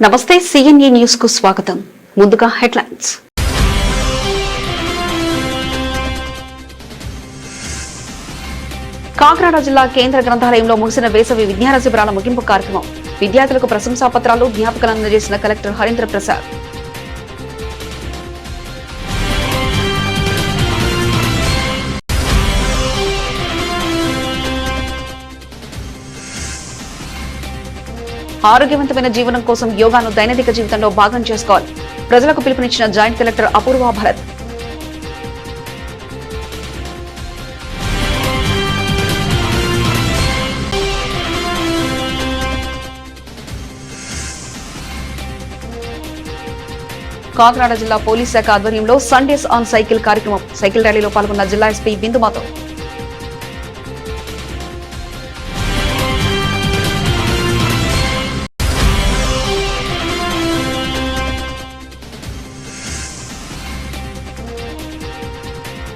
నమస్తే CNA news కు స్వాగతం. ముందుగా హెడ్లైన్స్. కాకినాడ జిల్లా కేంద్ర గ్రంథాలయంలో ముగిసిన వేసవి విజ్ఞాన శిబిరాల ముగింపు కార్యక్రమం. విద్యార్థులకు ప్రశంసాపత్రాలు, జ్ఞాపకాలు అందజేసిన కలెక్టర్ హరీంద్ర ప్రసాద్. ఆరోగ్యవంతమైన జీవనం కోసం యోగాను దైనందిక జీవితంలో భాగం చేసుకోవాలి. ప్రజలకు పిలుపునిచ్చిన జాయింట్ కలెక్టర్ అపూర్వ భరత్. కాకినాడ జిల్లా పోలీస్ శాఖ ఆధ్వర్యంలో సండేస్ ఆన్ సైకిల్ కార్యక్రమం. సైకిల్ ర్యాలీలో పాల్గొన్న జిల్లా ఎస్పీ బిందు మాధవ్.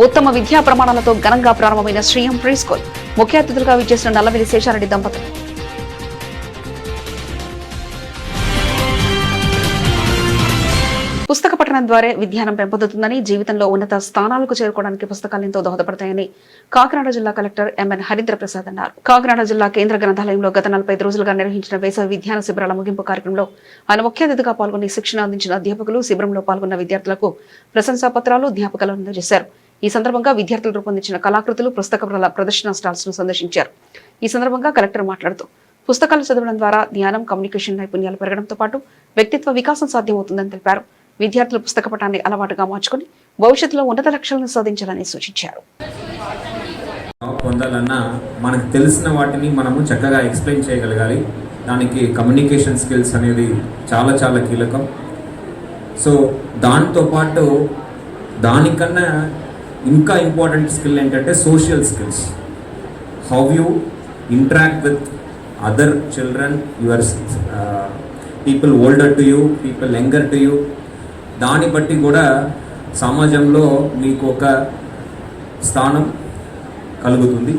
ఉత్తమ విద్యా ప్రమాణాలతో ఘనంగా ప్రారంభమైన శ్రీయం ప్రీ స్కూల్. ముఖ్య అతిథులుగా విచ్చేసిన నల్లమిల్లి శేషారెడ్డి దంపతులు. పుస్తక పఠనం ద్వారా విజ్ఞానం పెంపొందుతుందని, జీవితంలో ఉన్నత స్థానాలకు చేరుకోవడానికి పుస్తకాలు ఎంతో దోహదపడతాయని కాకినాడ జిల్లా కలెక్టర్ ఎంఎన్ హరీంద్ర ప్రసాద్ అన్నారు. కాకినాడ జిల్లా కేంద్ర గ్రంథాలయంలో గత 45 రోజులుగా నిర్వహించిన వేసవి విజ్ఞాన శిబిరాల ముగింపు కార్యక్రమంలో ఆయన ముఖ్య అతిథిగా పాల్గొని శిక్షణ అందించిన అధ్యాపకులు, శిబిరంలో పాల్గొన్న విద్యార్థులకు ప్రశంసా పత్రాలు, జ్ఞాపకాలు అందజేశారు. ఈ సందర్భంగా విద్యార్థులు రూపొందించిన కళాకృతులు, పుస్తక ప్రదర్శన స్టాల్స్ ను సందర్శించారు. ఈ సందర్భంగా కలెక్టర్ మాట్లాడుతూ, పుస్తకాలు చదవడం ద్వారా జ్ఞానం, కమ్యూనికేషన్ నైపుణ్యాలు పెరగడంతో పాటు వ్యక్తిత్వ వికాసం సాధ్యమవుతుందని తెలిపారు. విద్యార్థులు పుస్తక పఠాన్ని అలవాటుగా మార్చుకుని భవిష్యత్తులో ఉన్నత లక్ష్యాలను సాధించాలని సూచించారు. పొందాలన్నా మనకు తెలిసిన వాటిని మనము చక్కగా ఎక్స్ప్లెయిన్ చేయగలగాలి. దానికి కమ్యూనికేషన్ స్కిల్స్ అనేది చాలా చాలా కీలకం. సో దాంతోపాటు దానికన్నా ఇంకా ఇంపార్టెంట్ స్కిల్ ఏంటంటే social skills. How you interact with other children, your people older to you, people younger to you. దాన్ని బట్టి కూడా సమాజంలో మీకు ఒక స్థానం కలుగుతుంది.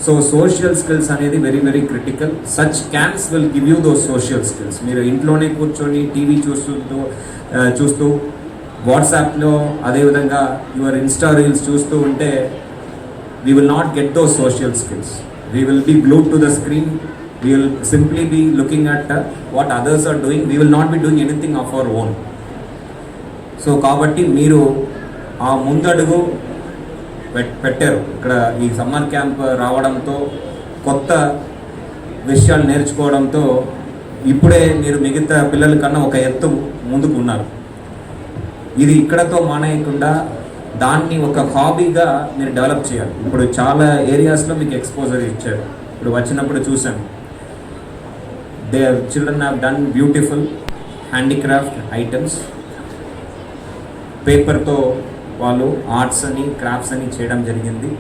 సో సోషల్ స్కిల్స్ అనేది very very critical. Such camps will give you those social skills. మీరు ఇంట్లోనే కూర్చొని టీవీ చూస్తూ వాట్సాప్లో అదేవిధంగా యువర్ ఇన్స్టా రీల్స్ చూస్తూ ఉంటే we will not get those social skills. We will be glued to the screen. We will simply be looking at what others are doing. We will not be doing anything of our own. So కాబట్టి మీరు ఆ ముందడుగు పెట్టారు. ఇక్కడ ఈ summer camp రావడంతో, కొత్త విషయాలు నేర్చుకోవడంతో ఇప్పుడే మీరు మిగతా పిల్లల కన్నా ఒక ఎత్తు ముందుకు ఉన్నారు. ఇది ఇక్కడతో మానేయకుండా దాన్ని ఒక హాబీగా మీరు డెవలప్ చేయాలి. ఇప్పుడు చాలా ఏరియాస్లో మీకు ఎక్స్పోజర్ ఇచ్చారు. ఇప్పుడు వచ్చినప్పుడు చూసాను, they children have done beautiful handicraft items. పేపర్తో వాళ్ళు ఆర్ట్స్ అని, క్రాఫ్ట్స్ అని చేయడం జరిగింది.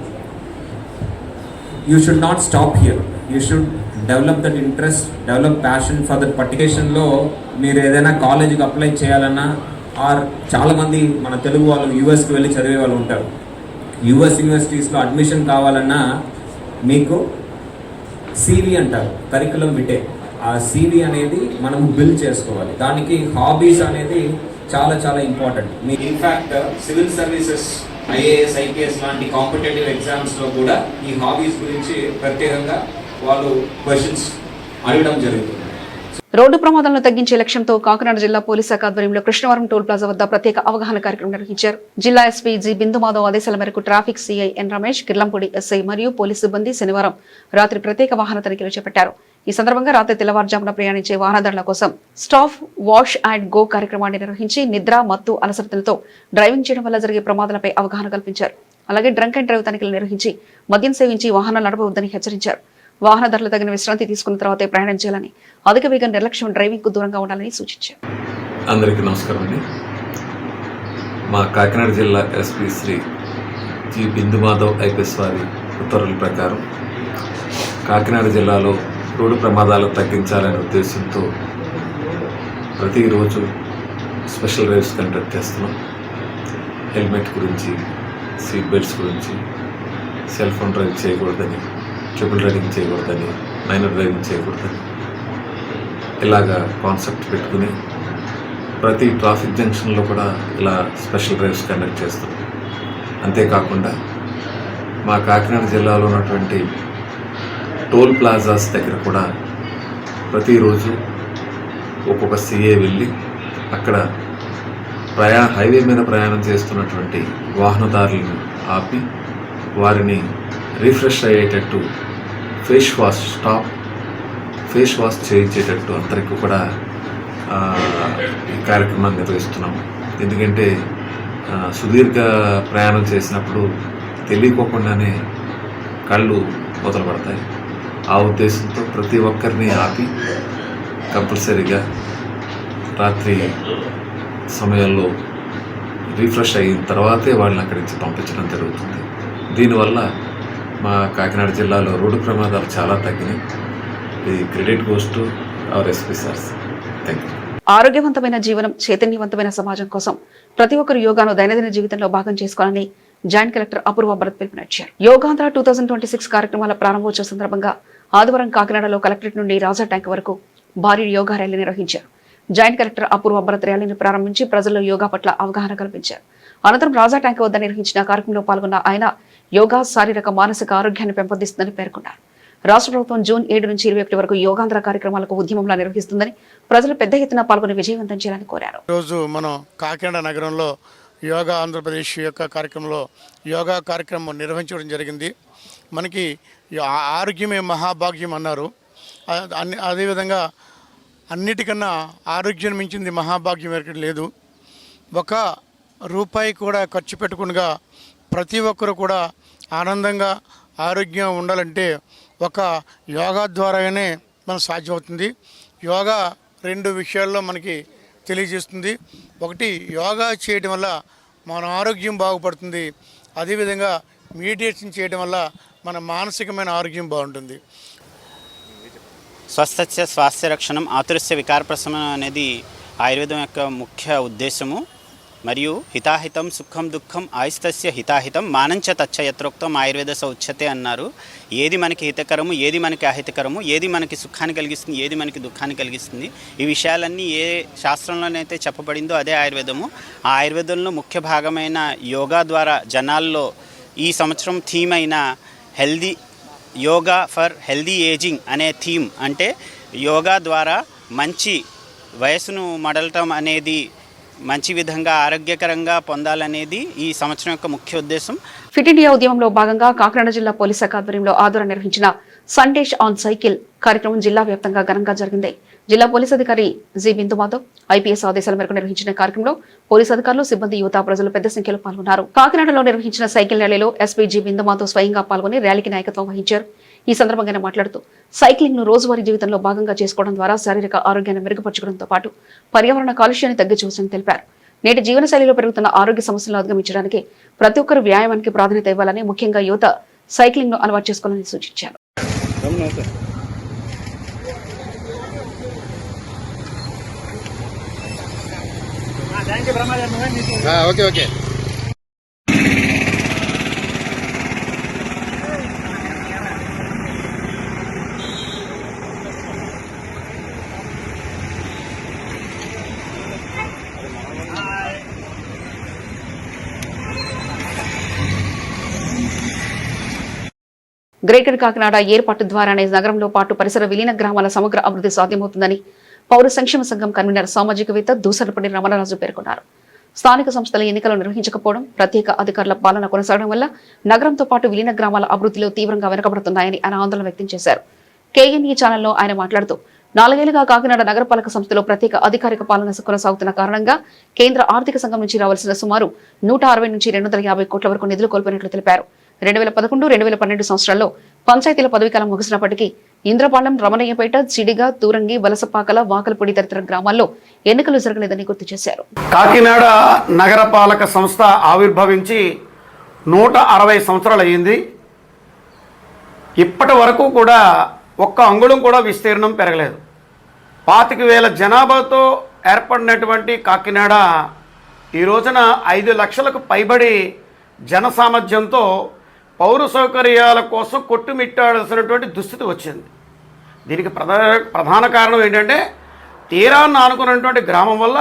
You should not stop here. You should develop that interest, develop passion for that పర్టికేషన్లో. మీరు ఏదైనా కాలేజీకి అప్లై చేయాలన్నా, ఆర్ చాలామంది మన తెలుగు వాళ్ళు యూఎస్కి వెళ్ళి చదివే వాళ్ళు ఉంటారు. యూఎస్ యూనివర్సిటీస్లో అడ్మిషన్ కావాలన్నా మీకు సివి అంటారు, కరికులం విటే. ఆ సివి అనేది మనం బిల్డ్ చేసుకోవాలి. దానికి హాబీస్ అనేది చాలా చాలా ఇంపార్టెంట్. మీకు in fact civil services, IAS, IPS లాంటి కాంపిటేటివ్ ఎగ్జామ్స్లో కూడా ఈ హాబీస్ గురించి ప్రత్యేకంగా వాళ్ళు క్వశ్చన్స్ అడగడం జరుగుతుంది. రోడ్డు ప్రమాదాలను తగ్గించే లక్ష్యంతో కాకినాడ జిల్లా పోలీస్ శాఖ ఆధ్వర్యంలో కృష్ణవరం టోల్ ప్లాజా వద్ద ప్రత్యేక అవగాహన కార్యక్రమం నిర్వహించారు. జిల్లా ఎస్పీ జి బిందు మాధవ్ ఆదేశాల మేరకు traffic CI N Ramesh, Kirlampudi SI మరియు పోలీసు సిబ్బంది శనివారం రాత్రి ప్రత్యేక వాహన తనిఖీలు చేపట్టారు. ఈ సందర్భంగా రాత్రి తెల్లవారుజామున ప్రయాణించే వాహనదారుల కోసం స్టాప్, వాష్ అండ్ గో కార్యక్రమాన్ని నిర్వహించి నిద్ర, మత్తు, అలసటలతో డ్రైవింగ్ చేయడం వల్ల జరిగే ప్రమాదాలపై అవగాహన కల్పించారు. అలాగే డ్రంక్ అండ్ డ్రైవ్ తనిఖీలు నిర్వహించి మద్యం సేవించి వాహనాలు నడపవద్దని హెచ్చరించారు. వాహనదారులు తగిన విశ్రాంతి తీసుకున్న తర్వాతే ప్రయాణం చేయాలని, అధిక వేగం, నిర్లక్ష్యం, డ్రైవింగ్ కు దూరంగా ఉండాలని సూచించారు. అందరికీ నమస్కారం అండి. మా కాకినాడ జిల్లా ఎస్పీ శ్రీ జి బిందు మాధవ్ ఐపీఎస్ వారి ఉత్తర్వుల ప్రకారం కాకినాడ జిల్లాలో రోడ్డు ప్రమాదాలు తగ్గించాలనే ఉద్దేశంతో ప్రతిరోజు స్పెషల్ డ్రైవ్స్ కండక్ట్ చేస్తున్నాం. హెల్మెట్ గురించి, సీట్ బెల్ట్స్ గురించి, సెల్ ఫోన్ డ్రైవ్ చేయకూడదని, ట్రిపుల్ రైడింగ్ చేయకూడదని, మైనర్ డ్రైవింగ్ చేయకూడదని, ఇలాగా కాన్సెప్ట్ పెట్టుకుని ప్రతి ట్రాఫిక్ జంక్షన్లో కూడా ఇలా స్పెషల్ డ్రైవ్స్ కండక్ట్ చేస్తాం. అంతేకాకుండా మా కాకినాడ జిల్లాలో ఉన్నటువంటి టోల్ ప్లాజాస్ దగ్గర కూడా ప్రతిరోజు ఒక్కొక్క సిఏ వెళ్ళి అక్కడ హైవే మీద ప్రయాణం చేస్తున్నటువంటి వాహనదారులను ఆపి వారిని రిఫ్రెష్ అయ్యేటట్టు ఫేస్ వాష్ చేయించేటట్టు అందరికీ కూడా ఈ కార్యక్రమాన్ని నిర్వహిస్తున్నాము. ఎందుకంటే సుదీర్ఘ ప్రయాణం చేసినప్పుడు తెలియకోకుండానే కళ్ళు మొదలుపడతాయి. ఆ ఉద్దేశంతో ప్రతి ఒక్కరిని ఆపి కంపల్సరీగా రాత్రి సమయంలో రిఫ్రెష్ అయిన తర్వాతే వాళ్ళని అక్కడి నుంచి పంపించడం జరుగుతుంది. దీనివల్ల మా కాకినాడ జిల్లాలో రోడ్డు ప్రమాదాలు చాలా తగ్గినాయి. ఈ credit goes to our SP sirs. Thank you. ఆరోగ్యవంతమైన జీవనం, చైతన్యవంతమైన సమాజం కోసం ప్రతి ఒక్కరు యోగాను దైనందిన జీవితంలో భాగం చేసుకోవాలని జాయింట్ కలెక్టర్ అపూర్వ భరత్ పిలుపునిచ్చారు. యోగాంధ్ర 2026 కార్యక్రమాల ప్రారంభోత్సవ సందర్భంగా ఆదివారం కాకినాడలో కలెక్టరేట్ నుండి రాజా ట్యాంక్ వరకు భారీ యోగా ర్యాలీ నిర్వహించారు. జాయింట్ కలెక్టర్ అపూర్వ భరత్ ర్యాలీని ప్రారంభించి ప్రజల్లో యోగా పట్ల అవగాహన కల్పించారు. అనంతరం రాజా ట్యాంక్ వద్ద నిర్వహించిన కార్యక్రమంలో పాల్గొన్న ఆయన యోగా శారీరక మానసిక ఆరోగ్యాన్ని పెంపొందిస్తుందని పేర్కొన్నారు. రాష్ట్ర ప్రభుత్వం జూన్ 7 నుంచి 21 వరకు యోగాంధ్ర కార్యక్రమాలకు ఉద్యమంలా నిర్వహిస్తుందని ప్రజలు పెద్ద ఎత్తున పాల్గొని విజయవంతం చేయాలని కోరారు. రోజు మనం కాకినాడ నగరంలో యోగా ఆంధ్రప్రదేశ్ యొక్క కార్యక్రమంలో యోగా కార్యక్రమం నిర్వహించడం జరిగింది. మనకి ఆరోగ్యమే మహాభాగ్యం అన్నారు. అదేవిధంగా అన్నిటికన్నా ఆరోగ్యం మించింది మహాభాగ్యం ఎక్కడ లేదు. ఒక రూపాయి కూడా ఖర్చు పెట్టకుండా ప్రతి ఒక్కరు కూడా ఆనందంగా ఆరోగ్యం ఉండాలంటే ఒక యోగా ద్వారానే మనం సాధ్యమవుతుంది. యోగా 2 విషయాల్లో మనకి తెలియజేస్తుంది. ఒకటి, యోగా చేయడం వల్ల మన ఆరోగ్యం బాగుపడుతుంది. అదేవిధంగా మెడిటేషన్ చేయడం వల్ల మన మానసికమైన ఆరోగ్యం బాగుంటుంది. స్వస్థస్య స్వాస్థ్య రక్షణం ఆతురస్య వికార ప్రశమనం అనేది ఆయుర్వేదం యొక్క ముఖ్య ఉద్దేశము. మరియు హితాహితం సుఖం దుఃఖం ఆయుస్తస్య హితాహితం మానంచ తచ్చ యత్రోక్తం ఆయుర్వేద ఉచ్యతే అన్నారు. ఏది మనకి హితకరము, ఏది మనకి అహితకరము, ఏది మనకి సుఖాన్ని కలిగిస్తుంది, ఏది మనకి దుఃఖాన్ని కలిగిస్తుంది, ఈ విషయాలన్నీ ఏ శాస్త్రంలోనైతే చెప్పబడిందో అదే ఆయుర్వేదము. ఆ ఆయుర్వేదంలో ముఖ్య భాగమైన యోగా ద్వారా జనాల్లో ఈ సంవత్సరం థీమ్ అయిన యోగా ఫర్ హెల్దీ ఏజింగ్ అనే థీమ్, అంటే యోగా ద్వారా మంచి వయసును మడలటం అనేది మంచి విధంగా ఆరోగ్యకరంగా పొందాలనేది ఈ సంవత్సరం యొక్క ముఖ్య ఉద్దేశం. ఫిట్ ఇండియా ఉద్యమంలో భాగంగా కాకినాడ జిల్లా పోలీస్ శాఖ ఆధ్వర్యంలో ఆదివారం నిర్వహించిన సండేష్ ఆన్ సైకిల్ కార్యక్రమం జిల్లా వ్యాప్తంగా ఘనంగా జరిగింది. జిల్లా పోలీస్ అధికారి జి బిందు మాధవ్ ఐపీఎస్ ఆదేశాల మేరకు నిర్వహించిన కార్యక్రమంలో పోలీస్ అధికారులు, సిబ్బంది, యువత, ప్రజలు పెద్ద సంఖ్యలో పాల్గొన్నారు. కాకినాడలో నిర్వహించిన సైకిల్ ర్యాలీలో ఎస్పీ జి బిందు మాధవ్ స్వయంగా పాల్గొని ర్యాలీకి నాయకత్వం వహించారు. ఈ సందర్భంగా ఆయన మాట్లాడుతూ సైక్లింగ్ ను రోజువారీ జీవితంలో భాగంగా చేసుకోవడం ద్వారా శారీరక ఆరోగ్యాన్ని మెరుగుపరచుకోవడంతో పాటు పర్యావరణ కాలుష్యాన్ని తగ్గించవచ్చని తెలిపారు. నేటి జీవనశైలిలో పెరుగుతున్న ఆరోగ్య సమస్యలను అధిగమించడానికి ప్రతి ఒక్కరు వ్యాయామానికి ప్రాధాన్యత ఇవ్వాలని, ముఖ్యంగా యువత సైక్లింగ్ ను అలవాటు చేసుకోవాలని సూచించారు. గ్రేటర్ కాకినాడ ఏర్పాటు ద్వారానే నగరంలో పాటు పరిసర విలీన గ్రామాల సమగ్ర అభివృద్ధి సాధ్యమవుతుందని పౌర సంక్షేమ సంఘం కన్వీనర్ సామాజికవేత్త దూసరపల్లి రమణరాజు పేర్కొన్నారు. స్థానిక సంస్థల ఎన్నికలు నిర్వహించకపోవడం, ప్రత్యేక అధికారుల పాలన కొనసాగడం వల్ల నగరంతో పాటు విలీన గ్రామాల అభివృద్ధిలో తీవ్రంగా వెనుకబడుతున్నాయని ఆయన ఆందోళన వ్యక్తం చేశారు. కేఎన్ఈ ఛానల్లో ఆయన మాట్లాడుతూ 4 ఏళ్లుగా కాకినాడ నగరపాలక సంస్థలో ప్రత్యేక అధికారిక పాలన కొనసాగుతున్న కారణంగా కేంద్ర ఆర్థిక సంఘం నుంచి రావాల్సిన సుమారు 160 నుంచి 250 కోట్ల వరకు నిధులు కోల్పోయినట్లు తెలిపారు. 2011-2012 సంవత్సరాల్లో పంచాయతీల పదవీకాలం ముగిసినప్పటికీ ఇంద్రపాలెం, రమణయ్యపేట, చిడిగ, తూరంగి, వలసపాకల, వాకలపూడి తదితర గ్రామాల్లో ఎన్నికలు జరగలేదని గుర్తు చేశారు. కాకినాడ నగరపాలక సంస్థ ఆవిర్భవించి 160 సంవత్సరాలు అయ్యింది. ఇప్పటి వరకు కూడా ఒక్క అంగుళం కూడా విస్తీర్ణం పెరగలేదు. 25,000 జనాభాతో ఏర్పడినటువంటి కాకినాడ ఈ రోజున 5 లక్షలకు పైబడి జన సామర్థ్యంతో పౌర సౌకర్యాల కోసం కొట్టుమిట్టాడాల్సినటువంటి దుస్థితి వచ్చింది. దీనికి ప్రధాన కారణం ఏంటంటే తీరాన్ని ఆనుకున్నటువంటి గ్రామం వల్ల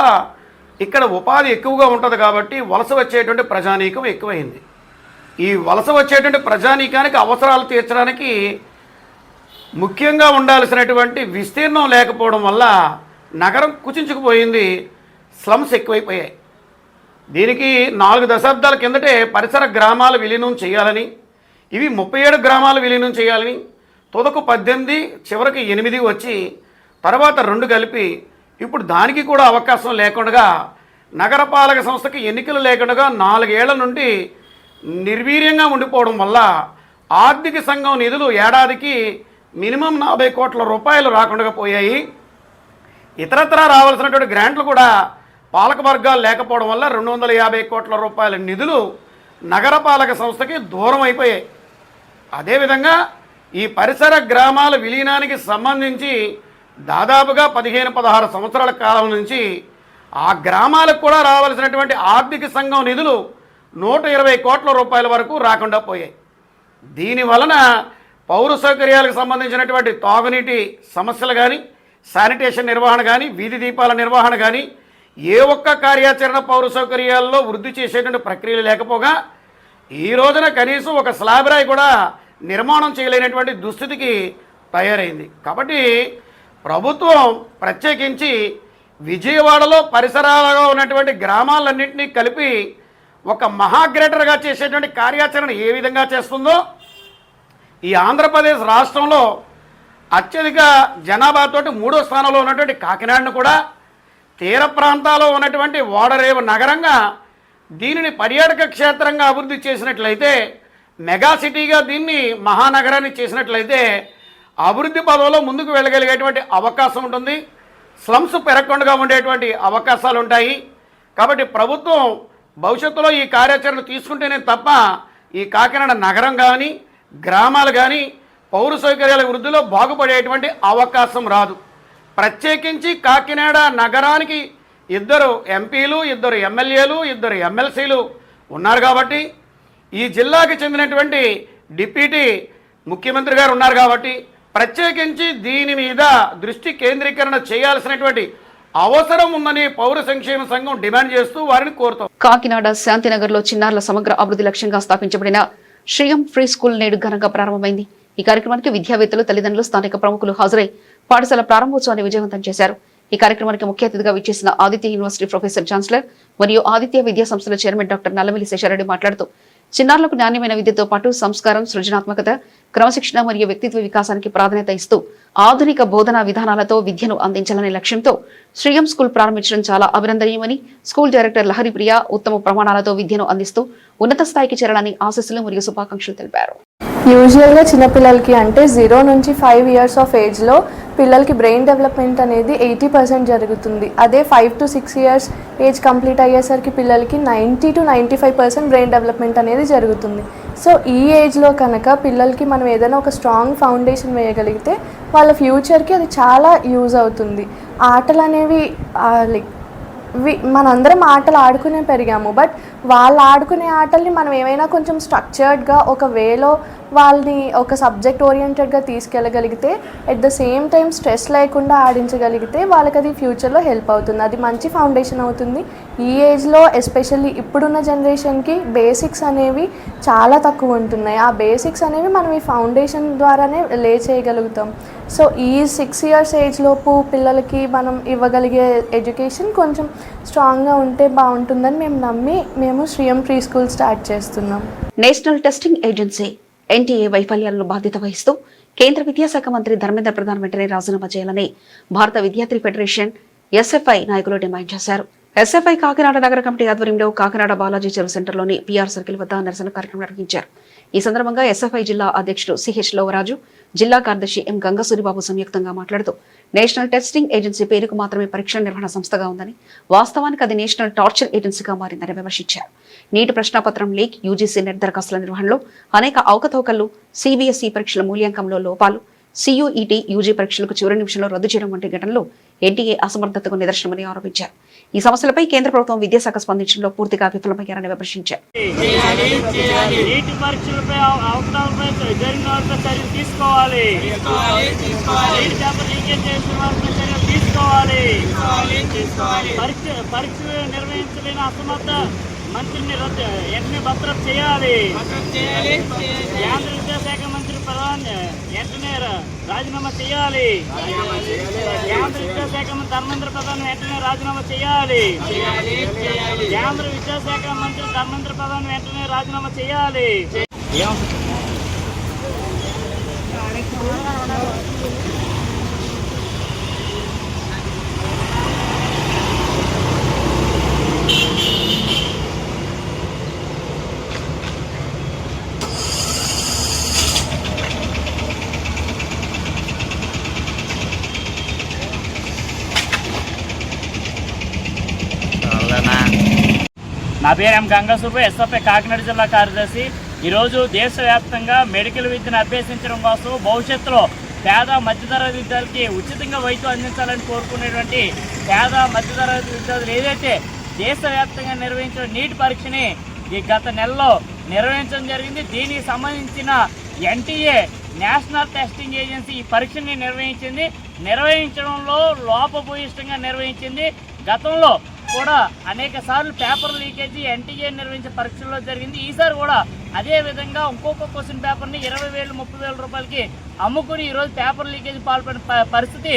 ఇక్కడ ఉపాధి ఎక్కువగా ఉంటుంది కాబట్టి వలస వచ్చేటువంటి ప్రజానీకం ఎక్కువైంది. ఈ వలస వచ్చేటువంటి ప్రజానీకానికి అవసరాలు తీర్చడానికి ముఖ్యంగా ఉండాల్సినటువంటి విస్తీర్ణం లేకపోవడం వల్ల నగరం కుచించుకుపోయింది, స్లమ్స్ ఎక్కువైపోయాయి. దీనికి 4 దశాబ్దాల కిందటే పరిసర గ్రామాల విలీనం చేయాలని, ఇవి 37 గ్రామాలు విలీనం చేయాలని, తొదకు 18 చివరికి 8 వచ్చి తర్వాత 2 కలిపి ఇప్పుడు దానికి కూడా అవకాశం లేకుండా నగరపాలక సంస్థకి ఎన్నికలు లేకుండా 4 ఏళ్ల నుండి నిర్వీర్యంగా ఉండిపోవడం వల్ల ఆర్థిక సంఘం నిధులు ఏడాదికి మినిమం 40 కోట్ల రూపాయలు రాకుండా పోయాయి. ఇతరత్రా రావాల్సినటువంటి గ్రాంట్లు కూడా పాలక వర్గాలు లేకపోవడం వల్ల 250 కోట్ల రూపాయల నిధులు నగరపాలక సంస్థకి దూరం అయిపోయాయి. అదేవిధంగా ఈ పరిసర గ్రామాల విలీనానికి సంబంధించి దాదాపుగా 15-16 సంవత్సరాల కాలం నుంచి ఆ గ్రామాలకు కూడా రావాల్సినటువంటి ఆర్థిక సంఘం నిధులు 120 కోట్ల రూపాయల వరకు రాకుండా పోయాయి. దీనివలన పౌర సౌకర్యాలకు సంబంధించినటువంటి తాగునీటి సమస్యలు కానీ, శానిటేషన్ నిర్వహణ కానీ, వీధి దీపాల నిర్వహణ కానీ, ఏ ఒక్క కార్యాచరణ పౌర సౌకర్యాల్లో వృద్ధి చేసేటువంటి ప్రక్రియలు లేకపోగా ఈ రోజున కనీసం ఒక స్లాబ్ రాయి కూడా నిర్మాణం చేయలేనటువంటి దుస్థితికి తయారైంది. కాబట్టి ప్రభుత్వం ప్రత్యేకించి విజయవాడలో పరిసరాలుగా ఉన్నటువంటి గ్రామాలన్నింటినీ కలిపి ఒక మహాగ్రేటర్గా చేసేటువంటి కార్యాచరణ ఏ విధంగా చేస్తుందో ఈ ఆంధ్రప్రదేశ్ రాష్ట్రంలో అత్యధిక జనాభాతోటి 3వ స్థానంలో ఉన్నటువంటి కాకినాడను కూడా తీర ప్రాంతాల్లో ఉన్నటువంటి ఓడరేవు నగరంగా దీనిని పర్యాటక క్షేత్రంగా అభివృద్ధి చేసినట్లయితే, మెగా సిటీగా దీన్ని మహానగరాన్ని చేసినట్లయితే అభివృద్ధి పదంలో ముందుకు వెళ్ళగలిగేటువంటి అవకాశం ఉంటుంది. స్లమ్స్ పెరగకుండా ఉండేటువంటి అవకాశాలు ఉంటాయి. కాబట్టి ప్రభుత్వం భవిష్యత్తులో ఈ కార్యాచరణ తీసుకుంటేనే తప్ప ఈ కాకినాడ నగరం కానీ, గ్రామాలు కానీ పౌర సౌకర్యాల వృద్ధిలో బాగుపడేటువంటి అవకాశం రాదు. ప్రత్యేకించి కాకినాడ నగరానికి 2 ఎంపీలు, 2 ఎమ్మెల్యేలు, 2 ఎమ్మెల్సీలు ఉన్నారు కాబట్టి, ఈ జిల్లాకి చెందినటువంటి డిప్యూటీ ముఖ్యమంత్రి గారు ఉన్నారు కాబట్టి ప్రత్యేకించి దీని మీద దృష్టి కేంద్రీకరణ చేయాల్సినటువంటి అవసరం ఉందని పౌర సంక్షేమ సంఘం డిమాండ్ చేస్తూ వారిని కోరుతాం. కాకినాడ శాంతినగర్లో చిన్నారుల సమగ్ర అభివృద్ధి లక్ష్యంగా స్థాపించబడిన శ్రీయం ఫ్రీ స్కూల్ నేడు ఘనంగా ప్రారంభమైంది. ఈ కార్యక్రమానికి విద్యావేత్తలు, తల్లిదండ్రులు, స్థానిక ప్రముఖులు హాజరై పాఠశాల ప్రారంభోత్సవాన్ని విజయవంతం చేశారు. ఈ కార్యక్రమానికి ముఖ్య అతిథిగా విచ్చేసిన ఆదిత్య యూనివర్సిటీ ప్రొఫెసర్ ఛాన్సలర్ మరియు ఆదిత్య విద్యా సంస్థల చైర్మన్ డాక్టర్ నల్లమిల్లి శేషారెడ్డి మాట్లాడుతూ చిన్నారులకు నాణ్యమైన విద్యతో పాటు సంస్కారం, సృజనాత్మకత, క్రమశిక్షణ మరియు వ్యక్తిత్వ వికాసానికి ప్రాధాన్యత ఇస్తూ ఆధునిక బోధనా విధానాలతో విద్యను అందించాలనే లక్ష్యంతో శ్రీయం స్కూల్ ప్రారంభించడం చాలా అభినందనీయమని స్కూల్ డైరెక్టర్ లహరిప్రియ ఉత్తమ ప్రమాణాలతో విద్యను అందిస్తూ ఉన్నత స్థాయికి చేరాలని ఆశీస్సులు మరియు శుభాకాంక్షలు తెలిపారు. యూజువల్గా చిన్నపిల్లలకి అంటే 0 నుంచి 5 ఇయర్స్ ఆఫ్ ఏజ్లో పిల్లలకి బ్రెయిన్ డెవలప్మెంట్ అనేది 80% జరుగుతుంది. అదే 5 to 6 ఇయర్స్ ఏజ్ కంప్లీట్ అయ్యేసరికి పిల్లలకి 90 to 95% బ్రెయిన్ డెవలప్మెంట్ అనేది జరుగుతుంది. సో ఈ ఏజ్లో కనుక పిల్లలకి మనం ఏదైనా ఒక స్ట్రాంగ్ ఫౌండేషన్ వేయగలిగితే వాళ్ళ ఫ్యూచర్కి అది చాలా యూజ్ అవుతుంది. ఆటలు అనేవి లైక్ మనందరం ఆటలు ఆడుకునే పెరిగాము, బట్ వాళ్ళు ఆడుకునే ఆటల్ని మనం ఏమైనా కొంచెం స్ట్రక్చర్డ్గా ఒక వేలో వాళ్ళని ఒక సబ్జెక్ట్ ఓరియంటెడ్గా తీసుకెళ్ళగలిగితే at the same time stress లేకుండా ఆడించగలిగితే వాళ్ళకి అది ఫ్యూచర్లో హెల్ప్ అవుతుంది. అది మంచి ఫౌండేషన్ అవుతుంది. ఈ ఏజ్లో ఎస్పెషల్లీ ఇప్పుడున్న జనరేషన్కి బేసిక్స్ అనేవి చాలా తక్కువ ఉంటున్నాయి. ఆ బేసిక్స్ అనేవి మనం ఈ ఫౌండేషన్ ద్వారానే లే చేయగలుగుతాం. సో ఈ 6 ఇయర్స్ ఏజ్లోపు పిల్లలకి మనం ఇవ్వగలిగే ఎడ్యుకేషన్ కొంచెం స్ట్రాంగ్గా ఉంటే బాగుంటుందని మేము నమ్మి మేము శ్రీయం ప్రీ స్కూల్ స్టార్ట్ చేస్తున్నాం. నేషనల్ టెస్టింగ్ ఏజెన్సీ ఎన్టీఏ వైఫల్యాలను బాధ్యత వహిస్తూ కేంద్ర విద్యాశాఖ మంత్రి ధర్మేంద్ర ప్రధాన్ వెంటనే రాజీనామా చేయాలని భారత విద్యార్థి ఫెడరేషన్ ఎస్ఎఫ్ఐ నాయకులు డిమాండ్ చేశారు. ఎస్ఎఫ్ఐ కాకినాడ నగర కమిటీ ఆధ్వర్యంలో కాకినాడ బాలాజీ చెరువు సెంటర్లోని పిఆర్ సర్కిల్ వద్ద నిరసన కార్యక్రమం నిర్వహించారు. ఈ సందర్భంగా ఎస్ఎఫ్ఐ జిల్లా అధ్యక్షుడు సిహెచ్ లోవరాజు, జిల్లా కార్యదర్శి ఎం గంగసూరిబాబు సంయుక్తంగా మాట్లాడుతూ నేషనల్ టెస్టింగ్ ఏజెన్సీ పేరుకు మాత్రమే పరీక్ష నిర్వహణ సంస్థగా ఉందని, వాస్తవానికి అది నేషనల్ టార్చర్ ఏజెన్సీగా మారిందని విమర్శించారు. నీటి ప్రశ్నాపత్రం లీక్, యూజీసీ నెట్ దరఖాస్తుల నిర్వహణలో అనేక అవకతవకలు, సిబిఎస్ఈ పరీక్షల మూల్యాంకంలో లోపాలు, సియుఈటీ యూజీ పరీక్షలకు చివరి నిమిషంలో రద్దు చేయడం వంటి ఘటనలు ఎన్టీఏ అసమర్థతకు నిదర్శనమని ఆరోపించారు. ఈ సమస్యలపై కేంద్ర ప్రభుత్వం విద్యాశాఖ స్పందించడంలో పూర్తిగా విఫలమయ్యారని విమర్శించారు. నీటి పరీక్షలపై అవకతవకలపై జరిగిన వారిపై చర్యలు తీసుకోవాలి. నీటి పేపర్ లీకేజ్ చేసిన వారిపై చర్యలు తీసుకోవాలి. పరీక్ష నిర్వహించలేని అసమర్థ మంత్రిని వెంటనే భద్రత చేయాలి. కేంద్ర విద్యాశాఖ మంత్రి వెంటనే రాజీనామా చేయాలి. కేంద్ర విద్యాశాఖ మంత్రి ధర్మేంద్ర ప్రధాన్ వెంటనే రాజీనామా చేయాలి. కేంద్ర విద్యాశాఖ మంత్రి ధర్మేంద్ర ప్రధాన్ వెంటనే రాజీనామా చేయాలి. నా పేరు ఎం గంగాసుబ్బు, ఎస్ఎఫ్ఐ కాకినాడ జిల్లా కార్యదర్శి. ఈరోజు దేశవ్యాప్తంగా మెడికల్ విద్యను అభ్యసించడం కోసం భవిష్యత్తులో పేద మధ్యతరగతి విద్యార్థులకి ఉచితంగా వైద్యం అందించాలని కోరుకునేటువంటి పేద మధ్యతరగతి విద్యార్థులు ఏదైతే దేశవ్యాప్తంగా నిర్వహించిన నీట్ పరీక్షని గత నెలలో నిర్వహించడం జరిగింది. దీనికి సంబంధించిన ఎన్టీఏ నేషనల్ టెస్టింగ్ ఏజెన్సీ ఈ పరీక్షని నిర్వహించడంలో లోపభూయిష్టంగా నిర్వహించింది. గతంలో కూడా అనేక సార్లు పేపర్ లీకేజీ ఎన్టీఏ నిర్వహించే పరీక్షల్లో జరిగింది. ఈసారి కూడా అదే విధంగా ఇంకొక క్వశ్చన్ పేపర్ని 20,000 30,000 రూపాయలకి అమ్ముకుని ఈరోజు పేపర్ లీకేజీ పాల్పడిన పరిస్థితి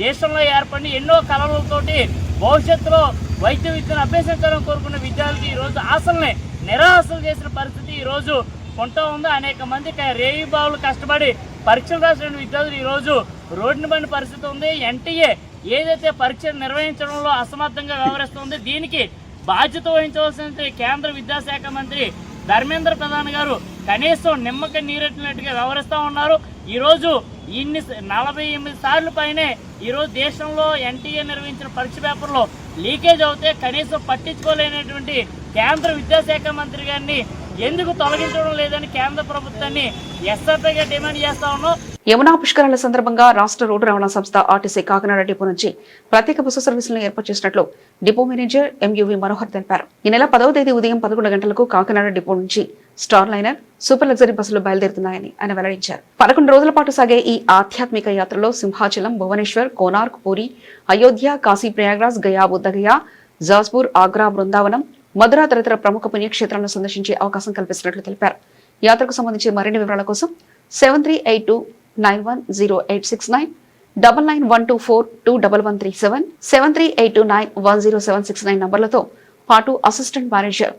దేశంలో ఏర్పడి ఎన్నో కలలతోటి భవిష్యత్తులో వైద్య విద్యను అభ్యసించాలని కోరుకున్న విద్యార్థులు ఈరోజు ఆశల్ని నిరాశలు చేసిన పరిస్థితి ఈరోజు కొంటూ ఉంది. అనేక మంది రేయిబావులు కష్టపడి పరీక్షలు రాసిన విద్యార్థులు ఈరోజు రోడ్డున పడిన పరిస్థితి ఉంది. ఎన్టీఏ ఏదైతే పరీక్షలు నిర్వహించడంలో అసమర్థంగా వ్యవహరిస్తుంది, దీనికి బాధ్యత వహించవలసిన కేంద్ర విద్యాశాఖ మంత్రి ధర్మేంద్ర ప్రధాన్ గారు కనీసం నిమ్మక నీరెట్టినట్టుగా వ్యవహరిస్తూ ఉన్నారు. ఈరోజు 48 సార్లు పైనే ఈరోజు దేశంలో ఎన్టీఏ నిర్వహించిన పరీక్ష పేపర్లో లీకేజ్ అవుతే కనీసం పట్టించుకోలేనటువంటి కేంద్ర విద్యాశాఖ మంత్రి గారిని ఎందుకు తొలగించడం లేదని కేంద్ర ప్రభుత్వాన్ని ఎస్ఎఫ్ఐగా డిమాండ్ చేస్తా ఉన్నాం. యమునా పుష్కరాల సందర్భంగా రాష్ట్ర రోడ్డు రవాణా సంస్థ ఆర్టీసీ కాకినాడ డిపో నుంచి ప్రత్యేక బస్సు సర్వీసులను ఏర్పాటు చేసినట్లు డిపో మేనేజర్ ఎంయువి మనోహర్ తెలిపారు. ఈ నెల 10వ తేదీ ఉదయం 11 గంటలకు కాకినాడ డిపో నుంచి స్టార్ లైనర్, సూపర్ లగ్జరీ బస్సులు బయలుదేరుతున్నాయని ఆయన వెల్లడించారు. 11 రోజుల పాటు సాగే ఈ ఆధ్యాత్మిక యాత్రలో సింహాచలం, భువనేశ్వర్, కోనార్క్, పూరి, అయోధ్య, కాశీ ప్రయాగ్రాజ్, గయా, బుద్ధగయ, జాజ్పూర్, ఆగ్రా, బృందావనం, మధుర తదితర ప్రముఖ పుణ్యక్షేత్రాలను సందర్శించే అవకాశం కల్పిస్తున్నట్లు తెలిపారు. యాత్రకు సంబంధించి మరిన్ని వివరాల కోసం 7382910869, 9912421137, 7382910769 నంబర్లతో పాటు అసిస్టెంట్ మేనేజర్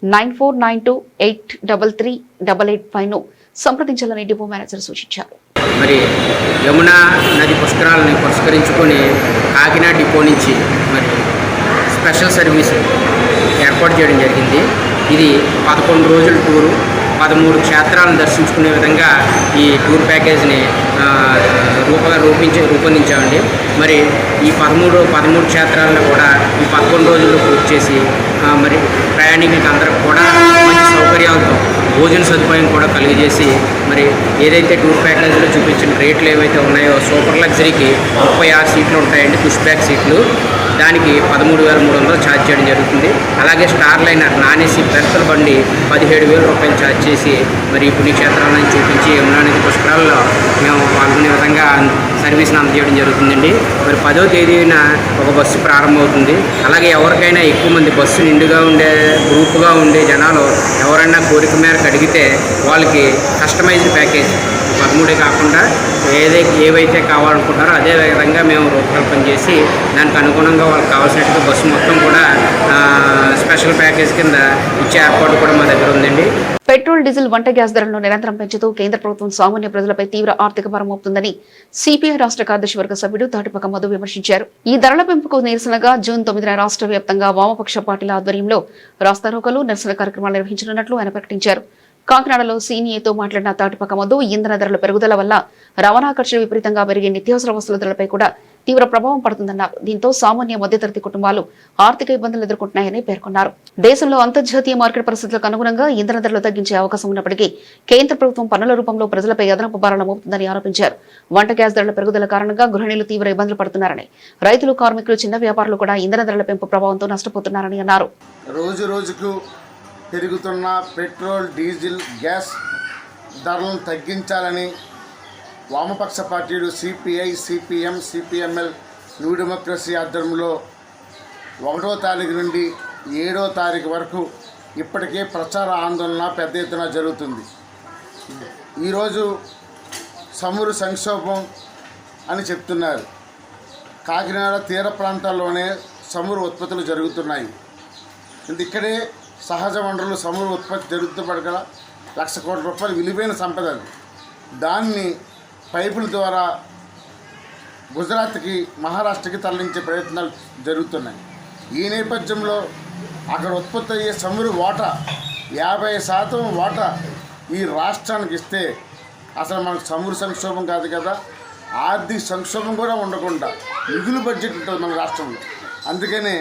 9492833885 ను సంప్రదించాలని డిపో మేనేజర్ సూచించారు. మరి యమునా నది పుష్కరాలను పురస్కరించుకొని కాకినాడ డిపో నుంచి మరి స్పెషల్ సర్వీస్ ఏర్పాటు చేయడం జరిగింది. ఇది 11 రోజుల టూరు, 13 క్షేత్రాలను దర్శించుకునే విధంగా ఈ టూర్ ప్యాకేజ్ని రూపొందించామండి. మరి ఈ 13 క్షేత్రాలను కూడా ఈ 11 రోజుల్లో పూర్తి చేసి మరి ప్రయాణికులకి అందరికి కూడా మంచి సౌకర్యాలతో భోజన సదుపాయం కూడా కలిగజేసి మరి ఏదైతే టూర్ ప్యాకేజీలో చూపించిన రేట్లు ఏవైతే ఉన్నాయో సూపర్ లగ్జరీకి 36 సీట్లు ఉంటాయండి, పుష్ బ్యాక్ సీట్లు, దానికి 13,300 ఛార్జ్ చేయడం జరుగుతుంది. అలాగే స్టార్ లైనర్ నాన్ ఏసీ బెర్తల బండి 17,000 రూపాయలు ఛార్జ్ చేసి మరి పుణ్యక్షేత్రాలను చూపించి యమునా నది పుష్కరాల్లో మేము పాల్గొనే విధంగా సర్వీస్ని అందజేయడం జరుగుతుందండి. మరి 10వ తేదీన ఒక బస్సు ప్రారంభమవుతుంది. అలాగే ఎవరికైనా ఎక్కువ మంది బస్సు నిండుగా ఉండే గ్రూప్గా ఉండే జనాలు ఎవరైనా కోరిక మేరకు అడిగితే వాళ్ళకి కస్టమైజ్డ్ ప్యాకేజ్ 13 కాకుండా ఏవైతే కావాలనుకుంటారో అదే విధంగా మేము రూపకల్పన చేసి దానికి అనుగుణంగా వాళ్ళకి కావాల్సినట్టుగా బస్సు మొత్తం కూడా స్పెషల్ ప్యాకేజ్ కింద ఇచ్చే ఏర్పాటు కూడా మా దగ్గర ఉందండి. పెట్రోల్, డీజిల్, వంట గ్యాస్ ధరలను నిరంతరం పెంచుతూ కేంద్ర ప్రభుత్వం సామాన్య ప్రజలపై తీవ్ర ఆర్థిక భారం మోపుతుందని సిపిఐ రాష్ట్ర కార్యదర్శి వర్గ సభ్యుడు తాటిపక్క మధు విమర్శించారు. ఈ ధరల పెంపుకు నిరసనగా జూన్ 9న రాష్ట్ర వ్యాప్తంగా వామపక్ష పార్టీల ఆధ్వర్యంలో రాస్తారోకలు, నిరసన కార్యక్రమాలు నిర్వహించనున్నట్లు ఆయన ప్రకటించారు. కాకినాడలో సీనియర్తో మాట్లాడిన తాటిపక్క మధు ఇంధన ధరల పెరుగుదల వల్ల రవాణా ఖర్చులు విపరీతంగా పెరిగే నిత్యావసర వస్తువుల ధరలపై కూడా తీవ్ర ప్రభావం పడుతుందన్నారు. దీంతో సామాన్య మధ్యతరగతి కుటుంబాలు ఆర్థిక ఇబ్బందులు ఎదుర్కొంటున్నాయని పేర్కొన్నారు. దేశంలో అంతర్జాతీయ మార్కెట్ పరిస్థితులకు అనుగుణంగా ఇంధన ధరలు తగ్గించే అవకాశం ఉన్నప్పటికీ కేంద్ర ప్రభుత్వం పన్నుల రూపంలో ప్రజలపై అదనపు భారాలు మోపుతుందని ఆరోపించారు. వంట గ్యాస్ ధరల పెరుగుదల కారణంగా గృహిణులు తీవ్ర ఇబ్బందులు పడుతున్నారని, రైతులు, కార్మికులు, చిన్న వ్యాపారులు కూడా ఇంధన ధరల పెంపు ప్రభావంతో నష్టపోతున్నారని అన్నారు. రోజు రోజుకు పెరుగుతున్న పెట్రోల్, డీజిల్, గ్యాస్ ధరలను తగ్గించాలని వామపక్ష పార్టీలు CPI, CPM, CPML, new democracy ఆధ్వర్యంలో 1వ తారీఖు నుండి 7వ తారీఖు వరకు ఇప్పటికే ప్రచార ఆందోళన పెద్ద ఎత్తున జరుగుతుంది. ఈరోజు చమురు సంక్షోభం అని చెప్తున్నారు. కాకినాడ తీర ప్రాంతాల్లోనే చమురు ఉత్పత్తులు జరుగుతున్నాయి. ఇక్కడే సహజ వనరులు చమురు ఉత్పత్తి జరుగుతున్నప్పటికీ 1,00,000 కోట్ల రూపాయలు విలువైన సంపద. దాన్ని పైపుల ద్వారా గుజరాత్కి, మహారాష్ట్రకి తరలించే ప్రయత్నాలు జరుగుతున్నాయి. ఈ నేపథ్యంలో అక్కడ ఉత్పత్తి అయ్యే చమురు వాటా 50% వాటా ఈ రాష్ట్రానికి ఇస్తే అసలు మనకు చమురు సంక్షోభం కాదు కదా, ఆర్థిక సంక్షోభం కూడా ఉండకుండా మిగులు బడ్జెట్ ఉంటుంది మన రాష్ట్రంలో. అందుకనే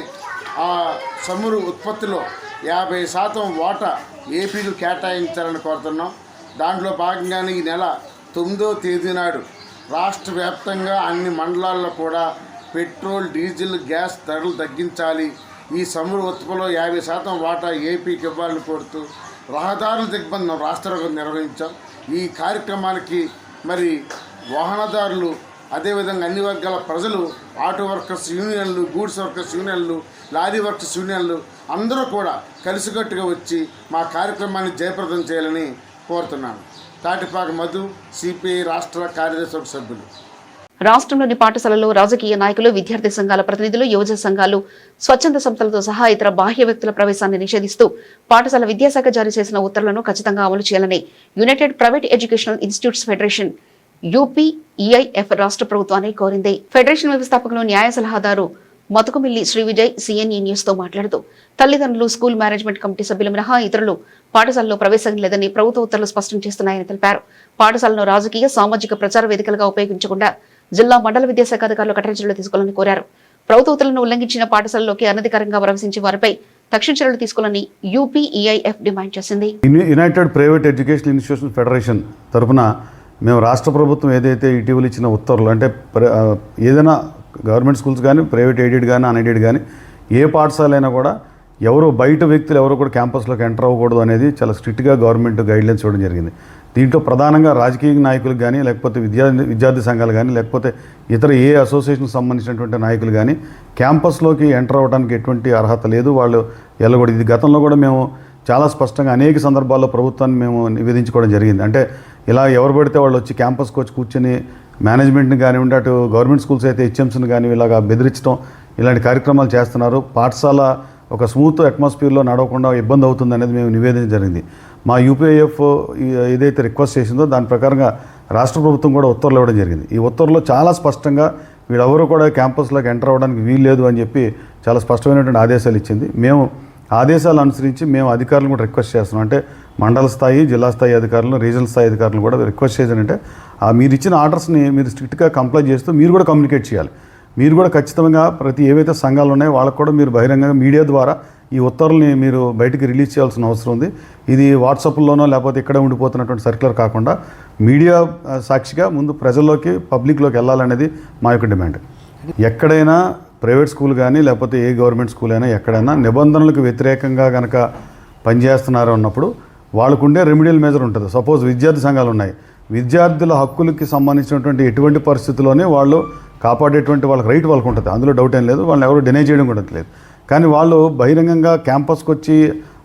ఆ చమురు ఉత్పత్తిలో 50% వాటా ఏపీకి కేటాయించాలని కోరుతున్నాం. దాంట్లో భాగంగానే ఈ నెల 9వ తేదీ నాడు రాష్ట్ర వ్యాప్తంగా అన్ని మండలాల్లో కూడా పెట్రోల్, డీజిల్, గ్యాస్ ధరలు తగ్గించాలి, ఈ చమురు ఉత్పత్తిలో 50% వాటా ఏపీకి ఇవ్వాలని కోరుతూ రహదారుల దిగ్బంధం రాష్ట్రంలో నిర్వహించాం. ఈ కార్యక్రమానికి మరి వాహనదారులు, అదేవిధంగా అన్ని వర్గాల ప్రజలు, ఆటో వర్కర్స్ యూనియన్లు, గూడ్స్ వర్కర్స్ యూనియన్లు, లారీ వర్కర్స్ యూనియన్లు అందరూ కూడా కలిసికట్టుగా వచ్చి మా కార్యక్రమాన్ని జయప్రదం చేయాలని కోరుతున్నాను. తాటిపాక మధు, సిపిఐ రాష్ట్ర కార్యదర్శి సభ్యులు. రాష్ట్రంలోని పాఠశాలల్లో రాజకీయ నాయకులు, విద్యార్థి సంఘాల ప్రతినిధులు, యువజన సంఘాలు, స్వచ్ఛంద సంస్థలతో సహా ఇతర బాహ్య వ్యక్తుల ప్రవేశాన్ని నిషేధిస్తూ పాఠశాల విద్యాశాఖ జారీ చేసిన ఉత్తర్వులను ఖచ్చితంగా అమలు చేయాలని united private educational institutes federation UPEIF రాష్ట్ర ప్రభుత్వాన్ని కోరింది. ఫెడరేషన్ వ్యవస్థాపకులు, న్యాయ సలహాదారు మతుకుమిల్లి శ్రీ విజయ్ సిఎన్ఈ న్యూస్ తో మాట్లాడుతూ తల్లిదండ్రులు, స్కూల్ మేనేజ్మెంట్ కమిటీ సభ్యులు మినహా ఇతరులు పాఠశాలలో ప్రవేశం లేదని ప్రభుత్వ ఉత్తర్వులు స్పష్టం చేస్తున్నాయని తెలిపారు. పాఠశాలను రాజకీయ, సామాజిక ప్రచార వేదికలుగా ఉపయోగించకుండా జిల్లా, మండల విద్యాశాఖ అధికారులు కఠిన చర్యలు తీసుకోవాలని కోరారు. ప్రభుత్వ ఉత్తర్వులను ఉల్లంఘించిన పాఠశాలలోకి అనధికారంగా ప్రవేశించి వారిపై తక్షణ చర్యలు తీసుకోవాలని యూపీఈఐఎఫ్ డిమాండ్ చేసింది. United private educational institution federation తరఫున మేము రాష్ట్ర ప్రభుత్వం ఏదైతే ఇటీవల ఇచ్చిన ఉత్తర్వులు, అంటే ఏదైనా గవర్నమెంట్ స్కూల్స్ కానీ, ప్రైవేట్ ఎయిడెడ్ కానీ, అన్ఎయిడెడ్ కానీ ఏ పాఠశాల అయినా కూడా ఎవరు బయట వ్యక్తులు ఎవరు కూడా క్యాంపస్లోకి ఎంటర్ అవ్వకూడదు అనేది చాలా స్ట్రిక్ట్గా గవర్నమెంట్ గైడ్లైన్స్ ఇవ్వడం జరిగింది. దీంట్లో ప్రధానంగా రాజకీయ నాయకులకు కానీ, లేకపోతే విద్యార్థి సంఘాలు కానీ, లేకపోతే ఇతర ఏ అసోసియేషన్కి సంబంధించినటువంటి నాయకులు కానీ క్యాంపస్లోకి ఎంటర్ అవ్వడానికి ఎటువంటి అర్హత లేదు, వాళ్ళు వెళ్ళకూడదు. ఇది గతంలో కూడా మేము చాలా స్పష్టంగా అనేక సందర్భాల్లో ప్రభుత్వాన్ని మేము నివేదించుకోవడం జరిగింది. అంటే ఇలా ఎవరు పడితే వాళ్ళు వచ్చి క్యాంపస్కి వచ్చి కూర్చొని మేనేజ్మెంట్ని కానివ్వండి, అటు గవర్నమెంట్ స్కూల్స్ అయితే హెచ్ఎంసీని కానీ ఇలాగా బెదిరించడం, ఇలాంటి కార్యక్రమాలు చేస్తున్నారు. పాఠశాల ఒక స్మూత్ అట్మాస్ఫియర్లో నడవకుండా ఇబ్బంది అవుతుంది అనేది మేము నివేదించడం జరిగింది. మా యూపీఐఎఫ్ ఏదైతే రిక్వెస్ట్ చేసిందో దాని ప్రకారంగా రాష్ట్ర ప్రభుత్వం కూడా ఉత్తర్వులు ఇవ్వడం జరిగింది. ఈ ఉత్తర్వులో చాలా స్పష్టంగా వీళ్ళెవరూ కూడా క్యాంపస్లోకి ఎంటర్ అవ్వడానికి వీల్లేదు అని చెప్పి చాలా స్పష్టమైనటువంటి ఆదేశాలు ఇచ్చింది. మేము ఆదేశాలు అనుసరించి మేము అధికారులను కూడా రిక్వెస్ట్ చేస్తున్నాం. అంటే మండల స్థాయి, జిల్లా స్థాయి అధికారులను, రీజనల్ స్థాయి అధికారులను కూడా రిక్వెస్ట్ చేశానంటే మీరు ఇచ్చిన ఆర్డర్స్ని మీరు స్ట్రిక్ట్గా కంప్లై చేస్తూ మీరు కూడా కమ్యూనికేట్ చేయాలి. మీరు కూడా ఖచ్చితంగా ప్రతి ఏవైతే సంఘాలు ఉన్నాయో వాళ్ళకు కూడా మీరు బహిరంగంగా మీడియా ద్వారా ఈ ఉత్తర్వుల్ని మీరు బయటికి రిలీజ్ చేయాల్సిన అవసరం ఉంది. ఇది వాట్సాప్లోనో లేకపోతే ఇక్కడే ఉండిపోతున్నటువంటి సర్క్యులర్ కాకుండా మీడియా సాక్షిగా ముందు ప్రజల్లోకి, పబ్లిక్లోకి వెళ్ళాలనేది మా యొక్క డిమాండ్. ఎక్కడైనా ప్రైవేట్ స్కూల్ కానీ లేకపోతే ఏ గవర్నమెంట్ స్కూల్ అయినా ఎక్కడైనా నిబంధనలకు వ్యతిరేకంగా కనుక పనిచేస్తున్నారు అన్నప్పుడు వాళ్ళకుండే రెమిడియల్ మెజర్ ఉంటుంది. సపోజ్ విద్యార్థి సంఘాలు ఉన్నాయి, విద్యార్థుల హక్కులకి సంబంధించినటువంటి ఎటువంటి పరిస్థితుల్లోనే వాళ్ళు కాపాడేటువంటి వాళ్ళకి రైట్ వాళ్ళకు ఉంటుంది, అందులో డౌట్ ఏం లేదు, వాళ్ళని ఎవరు డినై చేయడం కూడా లేదు. కానీ వాళ్ళు బహిరంగంగా క్యాంపస్కి వచ్చి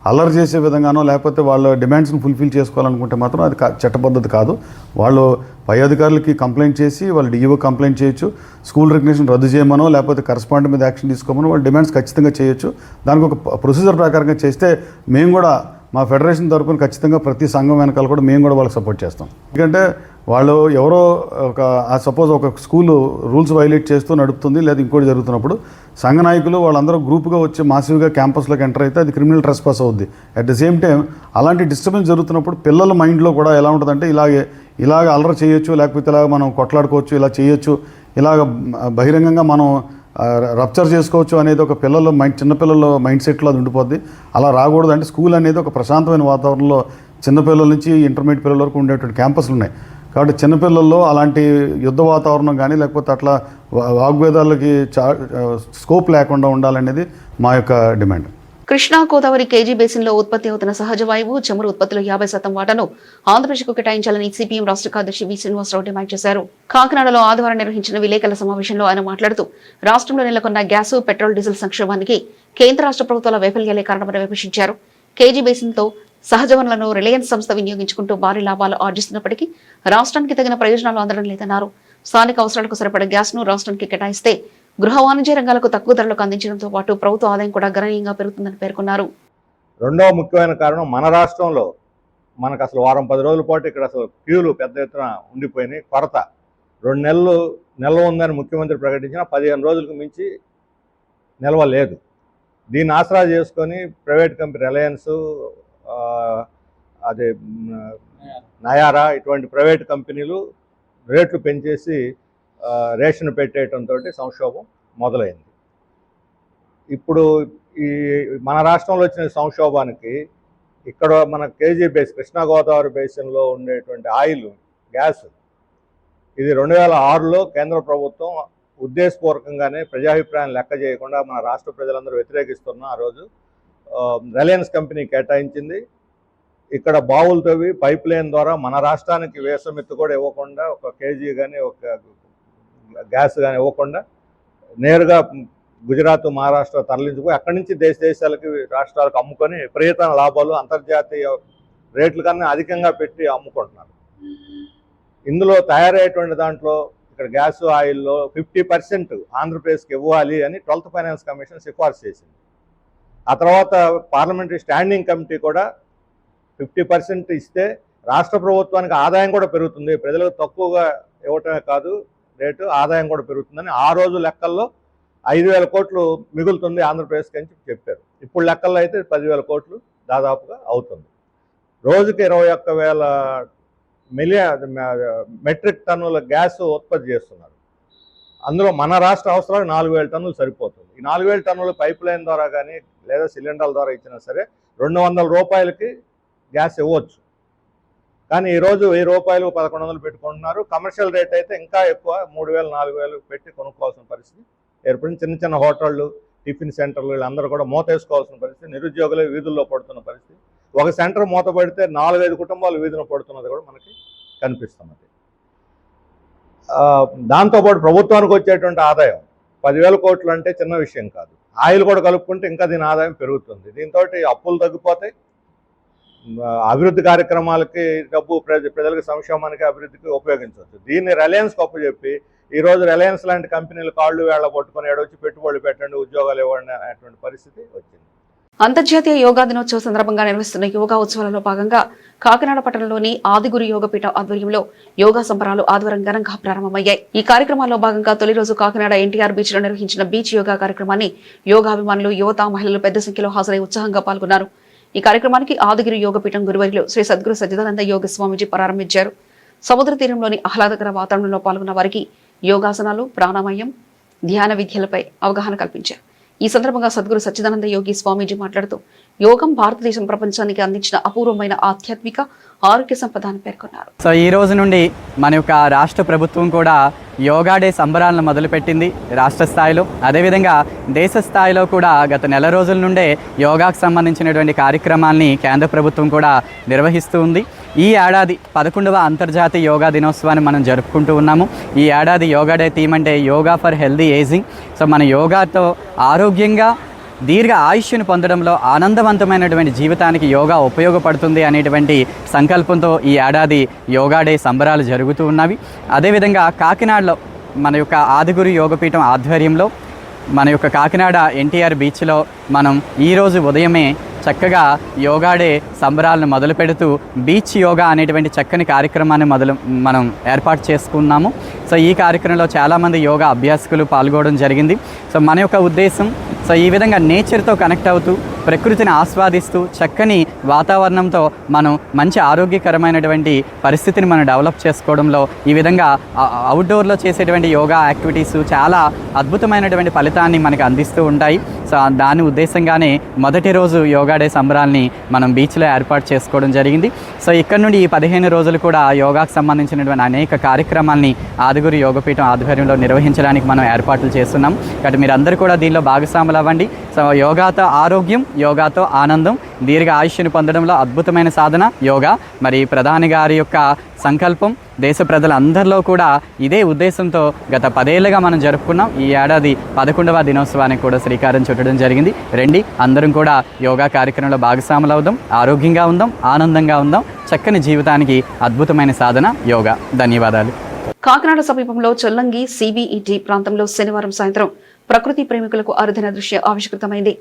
అల్లరి చేసే విధంగానో లేకపోతే వాళ్ళ డిమాండ్స్ని ఫుల్ఫిల్ చేసుకోవాలనుకుంటే మాత్రం అది చట్టబద్ధత కాదు. వాళ్ళు పై అధికారులకి కంప్లైంట్ చేసి వాళ్ళు డిఈఓ కంప్లైంట్ చేయొచ్చు, స్కూల్ రికగ్నిషన్ రద్దు చేయమనో లేకపోతే కరస్పాండెంట్ మీద యాక్షన్ తీసుకోమనో వాళ్ళ డిమాండ్స్ ఖచ్చితంగా చేయొచ్చు. దానికి ఒక ప్రొసీజర్ ప్రకారంగా చేస్తే మేము కూడా మా ఫెడరేషన్ తరపున ఖచ్చితంగా ప్రతి సంఘం వెనకాల కూడా మేము కూడా వాళ్ళకి సపోర్ట్ చేస్తాం. ఎందుకంటే వాళ్ళు ఎవరో సపోజ్ ఒక స్కూలు రూల్స్ వైలేట్ చేస్తూ నడుపుతుంది లేదా ఇంకోటి జరుగుతున్నప్పుడు సంఘ నాయకులు వాళ్ళందరూ గ్రూప్గా వచ్చి మాసివ్గా క్యాంపస్లోకి ఎంటర్ అయితే అది క్రిమినల్ ట్రెస్పాస్ అవుద్ది. అట్ ద సేమ్ టైం అలాంటి డిస్టర్బెన్స్ జరుగుతున్నప్పుడు పిల్లల మైండ్లో కూడా ఎలా ఉంటుందంటే ఇలాగ అల్లరి చేయొచ్చు, లేకపోతే ఇలాగ మనం కొట్లాడుకోవచ్చు, ఇలా చేయొచ్చు, ఇలాగ బహిరంగంగా మనం రప్చర్ చేసుకోవచ్చు అనేది ఒక చిన్నపిల్లల మైండ్ సెట్లో అది ఉండిపోద్ది. అలా రాకూడదు. అంటే స్కూల్ అనేది ఒక ప్రశాంతమైన వాతావరణంలో చిన్నపిల్లల నుంచి ఇంటర్మీడియట్ పిల్లల వరకు ఉండేటువంటి క్యాంపస్లు ఉన్నాయి. కాబట్టి చిన్నపిల్లల్లో అలాంటి యుద్ధ వాతావరణం కానీ లేకపోతే అట్లా వాగ్వేదాలకి స్కోప్ లేకుండా ఉండాలనేది మా యొక్క డిమాండ్. కృష్ణా గోదావరి కేజీ బేసిన్లో ఉత్పత్తి అవుతున్న సహజ వాయువు చమురు ఉత్పత్తిలో 50% వాటాను ఆంధ్రప్రదేశ్కు కేటాయించాలని సిపిఎం రాష్ట్ర కార్యదర్శి వి శ్రీనివాసరావు డిమాండ్ చేశారు. కాకినాడలో ఆదివారం నిర్వహించిన విలేకరుల సమావేశంలో ఆయన మాట్లాడుతూ రాష్ట్రంలో నెలకొన్న గ్యాసు, పెట్రోల్, డీజిల్ సంక్షోభానికి కేంద్ర రాష్ట్ర ప్రభుత్వాల వైఫల్యాలే కారణమని విమర్శించారు. కేజీ బేసిన్తో సహజ వనరులను రిలయన్స్ సంస్థ వినియోగించుకుంటూ భారీ లాభాలు ఆర్జిస్తున్నప్పటికీ రాష్ట్రానికి తగిన ప్రయోజనాలు అందడం లేదన్నారు. స్థానిక అవసరాలకు సరిపడ గ్యాస్ను రాష్ట్రానికి కేటాయిస్తే గృహ వాణిజ్య రంగాలకు తక్కువ ధరలకు అందించడంతో పాటు ప్రభుత్వ ఆదాయం కూడా గణనీయంగా పెరుగుతుందని పేర్కొన్నారు. రెండవ ముఖ్యమైన కారణం, మన రాష్ట్రంలో మనకు అసలు వారం 10 రోజుల పాటు ఇక్కడ అసలు క్యూలు పెద్ద ఎత్తున ఉండిపోయినాయి. కొరత 2 నెలలు నిల్వ ఉందని ముఖ్యమంత్రి ప్రకటించిన 15 రోజులకు మించి నిల్వ లేదు. దీన్ని ఆసరా చేసుకొని ప్రైవేట్ కంపెనీ రిలయన్స్, అదే నయారా ఇటువంటి ప్రైవేట్ కంపెనీలు రేట్లు పెంచేసి రేషన్ పెట్టేయడంతో సంక్షోభం మొదలైంది. ఇప్పుడు ఈ మన రాష్ట్రంలో వచ్చిన సంక్షోభానికి ఇక్కడ మన కేజీ బేస్ కృష్ణా గోదావరి బేసిన్లో ఉండేటువంటి ఆయిల్, గ్యాస్ ఇది 2006లో కేంద్ర ప్రభుత్వం ఉద్దేశపూర్వకంగానే ప్రజాభిప్రాయం లెక్క చేయకుండా మన రాష్ట్ర ప్రజలందరూ వ్యతిరేకిస్తున్న ఆ రోజు రిలయన్స్ కంపెనీ కేటాయించింది. ఇక్కడ బావులు తవ్వి పైప్ లైన్ ద్వారా మన రాష్ట్రానికి వేసమెత్తు కూడా ఇవ్వకుండా, ఒక కేజీ కానీ ఒక గ్యాస్ కానీ ఇవ్వకుండా నేరుగా గుజరాత్, మహారాష్ట్ర తరలించుకుని అక్కడి నుంచి దేశాలకి రాష్ట్రాలకు అమ్ముకొని విపరీతమైన లాభాలు అంతర్జాతీయ రేట్ల కన్నా అధికంగా పెట్టి అమ్ముకుంటున్నారు. ఇందులో తయారయ్యేటువంటి దాంట్లో ఇక్కడ గ్యాస్, ఆయిల్లో 50% ఆంధ్రప్రదేశ్కి ఇవ్వాలి అని 12th ఫైనాన్స్ కమిషన్ సిఫార్సు చేసింది. ఆ తర్వాత పార్లమెంటరీ స్టాండింగ్ కమిటీ కూడా 50% ఇస్తే రాష్ట్ర ప్రభుత్వానికి ఆదాయం కూడా పెరుగుతుంది, ప్రజలకు తక్కువగా ఇవ్వటమే కాదు రేటు ఆదాయం కూడా పెరుగుతుందని ఆ రోజు లెక్కల్లో 5,000 కోట్లు మిగులుతుంది ఆంధ్రప్రదేశ్కి అని చెప్పారు. ఇప్పుడు లెక్కల్లో అయితే 10,000 కోట్లు దాదాపుగా అవుతుంది. రోజుకి 21,000 మెట్రిక్ టన్నుల గ్యాస్ ఉత్పత్తి చేస్తున్నారు. అందులో మన రాష్ట్ర అవసరాలు 4,000 టన్నులు సరిపోతుంది. ఈ 4,000 టన్నులు పైప్ లైన్ ద్వారా కానీ లేదా సిలిండర్ల ద్వారా ఇచ్చినా సరే 200 రూపాయలకి గ్యాస్ ఇవ్వచ్చు. కానీ ఈరోజు 1000 రూపాయలు 1,100 పెట్టుకుంటున్నారు. కమర్షియల్ రేట్ అయితే ఇంకా ఎక్కువ 3,000 4,000 పెట్టి కొనుక్కోవాల్సిన పరిస్థితి ఏర్పడింది. చిన్న చిన్న హోటళ్ళు, టిఫిన్ సెంటర్లు వీళ్ళందరూ కూడా మూతేసుకోవాల్సిన పరిస్థితి, నిరుద్యోగులు వీధుల్లో పడుతున్న పరిస్థితి. ఒక సెంటర్ మూత పడితే 4-5 కుటుంబాలు వీధిలో పడుతున్నది కూడా మనకి కనిపిస్తున్నది. దాంతోపాటు ప్రభుత్వానికి వచ్చేటువంటి ఆదాయం 10,000 కోట్లు అంటే చిన్న విషయం కాదు. ఆయిల్ కూడా కలుపుకుంటే ఇంకా దీని ఆదాయం పెరుగుతుంది. దీంతో అప్పులు తగ్గిపోతాయి, అభివృద్ధి కార్యక్రమాలకి డబ్బు ప్రజలకు సంక్షేమానికి అభివృద్ధికి ఉపయోగించవచ్చు. దీన్ని రిలయన్స్కి అప్పచెప్పి ఈరోజు రిలయన్స్ లాంటి కంపెనీలు కాళ్ళు వేళ్ల పట్టుకొని ఏడొచ్చి పెట్టుబడులు పెట్టండి, ఉద్యోగాలు ఇవ్వండి అనేటువంటి పరిస్థితి వచ్చింది. అంతర్జాతీయ యోగా దినోత్సవ సందర్భంగా నిర్వహిస్తున్న యోగా ఉత్సవాలలో భాగంగా కాకినాడ పట్టణంలోని ఆదిగురు యోగపీఠం ఆధ్వర్యంలో యోగా సంబరాలు ఆదివారం ఘనంగా ప్రారంభమయ్యాయి. ఈ కార్యక్రమాల్లో భాగంగా తొలి రోజు కాకినాడ ఎన్టీఆర్ బీచ్ లో నిర్వహించిన బీచ్ యోగా కార్యక్రమాన్ని యోగాభిమానులు, యువత, మహిళలు పెద్ద సంఖ్యలో హాజరై ఉత్సాహంగా పాల్గొన్నారు. ఈ కార్యక్రమానికి ఆదిగిరి యోగపీఠం గురువర్యులు శ్రీ సద్గురు సచ్చిదానంద యోగ స్వామీజీ ప్రారంభించారు. సముద్ర తీరంలోని ఆహ్లాదకర వాతావరణంలో పాల్గొన్న వారికి యోగాసనాలు, ప్రాణామయం, ధ్యాన విద్యలపై అవగాహన కల్పించారు. ఈ సందర్భంగా సద్గురు సచ్చిదానంద యోగి స్వామీజీ మాట్లాడుతూ యోగం భారతదేశం ప్రపంచానికి అందించిన అపూర్వమైన ఆధ్యాత్మిక ఆరోగ్య సంపద అని పేర్కొన్నారు. సో ఈ రోజు నుండి మన యొక్క రాష్ట్ర ప్రభుత్వం కూడా యోగా డే సంబరాలను మొదలుపెట్టింది రాష్ట్ర స్థాయిలో. అదేవిధంగా దేశ స్థాయిలో కూడా గత నెల రోజుల నుండే యోగాకు సంబంధించినటువంటి కార్యక్రమాల్ని కేంద్ర ప్రభుత్వం కూడా నిర్వహిస్తూ ఉంది. ఈ ఏడాది 11వ అంతర్జాతీయ యోగా దినోత్సవాన్ని మనం జరుపుకుంటూ ఉన్నాము. ఈ ఏడాది యోగా డే థీమ్ అంటే yoga for healthy ageing. So మన యోగాతో ఆరోగ్యంగా దీర్ఘ ఆయుష్ను పొందడంలో ఆనందవంతమైనటువంటి జీవితానికి యోగా ఉపయోగపడుతుంది అనేటువంటి సంకల్పంతో ఈ ఏడాది యోగా డే సంబరాలు జరుగుతూ ఉన్నవి. అదేవిధంగా కాకినాడలో మన యొక్క ఆదిగురు యోగపీఠం ఆధ్వర్యంలో మన యొక్క కాకినాడ ఎన్టీఆర్ బీచ్లో మనం ఈరోజు ఉదయమే చక్కగా యోగా డే సంబరాలను మొదలు పెడుతూ బీచ్ యోగా అనేటువంటి చక్కని కార్యక్రమాన్ని మనం ఏర్పాటు చేసుకున్నాము. సో ఈ కార్యక్రమంలో చాలామంది యోగా అభ్యాసకులు పాల్గొనడం జరిగింది. సో మన యొక్క ఉద్దేశం సో ఈ విధంగా నేచర్తో కనెక్ట్ అవుతూ ప్రకృతిని ఆస్వాదిస్తూ చక్కని వాతావరణంతో మనం మంచి ఆరోగ్యకరమైనటువంటి పరిస్థితిని మనం డెవలప్ చేసుకోవడంలో ఈ విధంగా అవుట్డోర్లో చేసేటువంటి యోగా యాక్టివిటీస్ చాలా అద్భుతమైనటువంటి ఫలితాన్ని మనకు అందిస్తూ ఉంటాయి. సో దాని ఉద్దేశంగానే మొదటి రోజు యోగా డే సంబరాల్ని మనం బీచ్లో ఏర్పాటు చేసుకోవడం జరిగింది. సో ఇక్కడ నుండి ఈ 15 రోజులు కూడా యోగాకు సంబంధించినటువంటి అనేక కార్యక్రమాల్ని ఆదుగురు యోగపీఠం ఆధ్వర్యంలో నిర్వహించడానికి మనం ఏర్పాట్లు చేస్తున్నాం. కాబట్టి మీరందరూ కూడా దీనిలో భాగస్వాములు అవ్వండి. సో యోగాతో ఆరోగ్యం, యోగాతో ఆనందం, దీర్ఘ ఆయుష్ని పొందడంలో అద్భుతమైన సాధన యోగా. మరి ప్రధాని గారి యొక్క సంకల్పం దేశ ప్రజలందరిలో కూడా ఇదే ఉద్దేశంతో గత 10 ఏళ్ళుగా మనం జరుపుకున్నాం. ఈ ఏడాది 11వ దినోత్సవానికి కూడా శ్రీకారం చుట్టడం జరిగింది. రండి, అందరం కూడా యోగా కార్యక్రమంలో భాగస్వాములు అవుదాం, ఆరోగ్యంగా ఉందాం, ఆనందంగా ఉందాం. చక్కని జీవితానికి అద్భుతమైన సాధన యోగా. ధన్యవాదాలు. కాకినాడ సమీపంలో చొల్లంగి సిబిఈటి ప్రాంతంలో శనివారం సాయంత్రం ప్రకృతి ప్రేమికులకు అరుదైన దృశ్యం ఆవిష్కృతమైంది.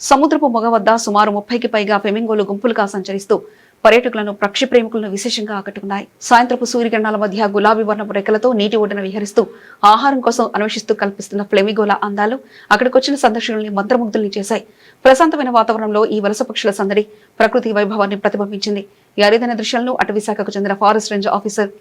సముద్రపు మొగ వద్ద సుమారు 30కి పైగా ఫ్లెమింగోలు గుంపులుగా సంచరిస్తూ పర్యాటకులను, పక్షి ప్రేమికులను విశేషంగా ఆకట్టుకున్నాయి. సాయంత్రపు సూర్యకిరణాల మధ్య గులాబీ వర్ణపు రెక్కలతో నీటి ఒడ్డున విహరిస్తూ ఆహారం కోసం అన్వేషిస్తూ కల్పిస్తున్న ఫ్లెమింగోల అందాలు అక్కడికొచ్చిన సందర్శకుల్ని మంత్రముగ్ధుల్ని చేశాయి. ప్రశాంతమైన వాతావరణంలో ఈ వలస పక్షుల సందడి ప్రకృతి వైభవాన్ని ప్రతిబింబించింది. ఈ అరుదైన దృశ్యాలను అటవీ శాఖకు చెందిన forest range officer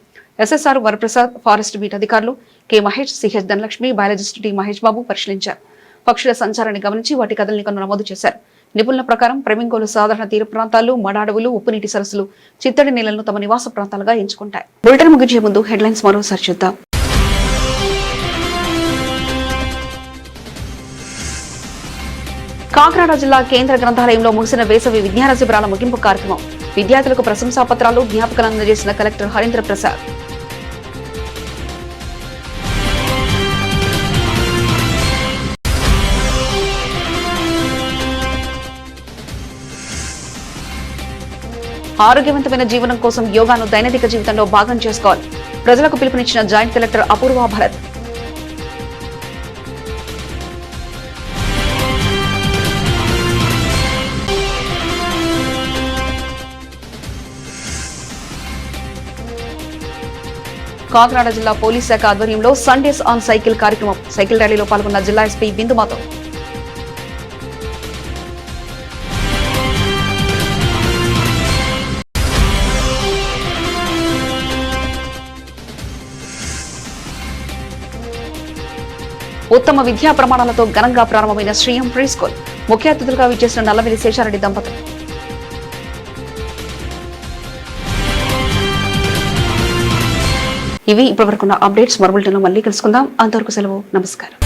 SSR Varaprasad, forest beat అధికారులు K Mahesh, CH Dhanalakshmi, biologist T Mahesh Babu పరిశీలించారు. పక్షుల సంచారాన్ని గమనించి వాటి కదలికను నమోదు చేశారు. నిపుణుల ప్రకారం ఫ్లెమింగోలు సాధారణ తీర ప్రాంతాలు, మడ అడవులు, ఉప్పు నీటి సరస్సులు, చిత్తడి నీళ్లను తమ నివాస ప్రాంతాలుగా ఎంచుకుంటాయి. బులెటిన్ ముగించే ముందు హెడ్లైన్స్ మరోసారి చూద్దాం. కాకినాడ జిల్లా కేంద్ర గ్రంథాలయంలో ముగిసిన వేసవి విజ్ఞాన శిబిరాల ముగింపు కార్యక్రమం. విద్యార్థులకు ప్రశంసాపత్రాలు, జ్ఞాపకాలు అందజేసిన కలెక్టర్ హరీంద్ర ప్రసాద్. ఆరోగ్యవంతమైన జీవనం కోసం యోగాను దైనందిక జీవితంలో భాగం చేసుకోవాలి. ప్రజలకు పిలుపునిచ్చిన జాయింట్ కలెక్టర్ అపూర్వ భరత్. కాకినాడ జిల్లా పోలీస్ శాఖ ఆధ్వర్యంలో సండేస్ ఆన్ సైకిల్ కార్యక్రమం. సైకిల్ ర్యాలీలో పాల్గొన్న జిల్లా ఎస్పీ బిందు మాధవ్. ఉత్తమ విద్యా ప్రమాణాలతో ఘనంగా ప్రారంభమైన శ్రీయం ప్రీ స్కూల్. ముఖ్య అతిథులుగా విచ్చేసిన నల్లమిల్లి శేషారెడ్డి దంపతులు. ఇవి ఇప్పటివరకున్న అప్డేట్స్. మరో బులెటిన్లో మళ్ళీ కలుసుకుందాం. అంతవరకు సెలవు. నమస్కారం.